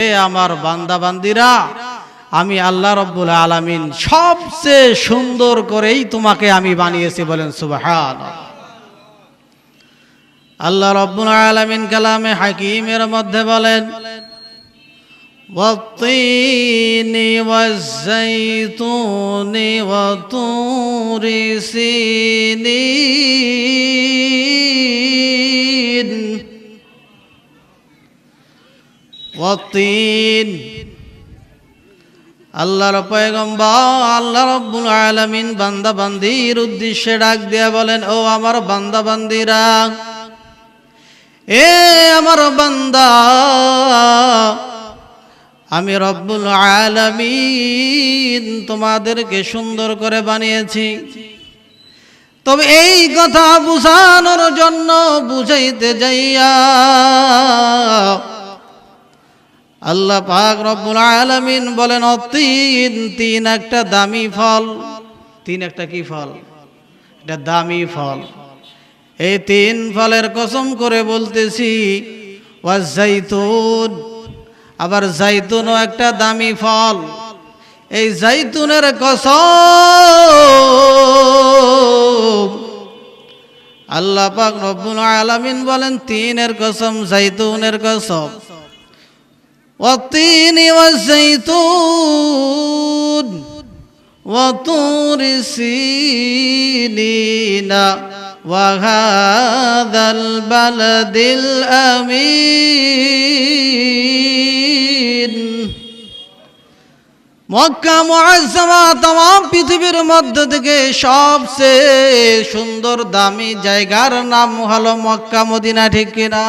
হে আমার বান্দা বান্দিরা, আমি আল্লাহ রব্বুল আলামিন সবচেয়ে সুন্দর করেই তোমাকে আমি বানিয়েছি। বলেন সুবহানাল্লাহ। আল্লাহ রব্বুল আলামিন কালামে হাকিমের মধ্যে বলেন, ওয়াত-তিনি ওয়াজ-যাইতুনি ওয়া-তুরি সিনিন। ওয়াত-তিন, আল্লাহর পয়গম্বর আল্লাহ রব্বুল আলামিন বান্দা বান্দির উদ্দেশ্যে ডাক দিয়া বলেন, ও আমার বান্দা বান্দিরা, এ আমার বান্দা, আমি রব্বুল আলামিন তোমাদেরকে সুন্দর করে বানিয়েছি। তবে এই কথা বুঝানোর জন্য বুঝাইতে যাইয়া আল্লাহ পাক রব্বুল আলামিন বলেন, তিন তিন একটা দামি ফল। তিন একটা কি ফল? এটা দামি ফল। এই তিন ফলের কসম করে বলতেছি, ওয়াজ জাইতুন, আবার জাইতুনও একটা দামি ফল। এই জাইতুনের কসম আল্লাহ পাক রব্বুল আলামিন বলেন, তিনের কসম, জাইতুনের কসম। والتين والزيتون وطور سينين وهذا البلد الأمين। মক্কা মুআজ্জামা তামাম পৃথিবীর মধ্যে থেকে সবচেয়ে সুন্দর দামি জায়গার নাম হলো মক্কা মদিনা, ঠিক কিনা?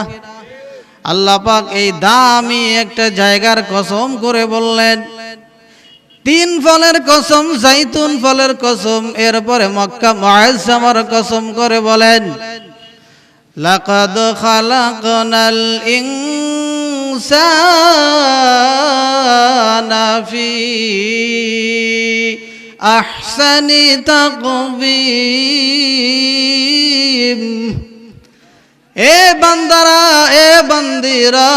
আল্লাহ পাক এই দামি একটা জায়গার কসম করে বললেন, তিন ফলের কসম, জাইতুন ফলের কসম, এরপরে মক্কা মুআজ্জামার কসম করে বলেন, লাকাদ খালাকনাল ইনসানা ফি আহসানি তাকবীম। এ বান্দারা, এ বান্দিরা,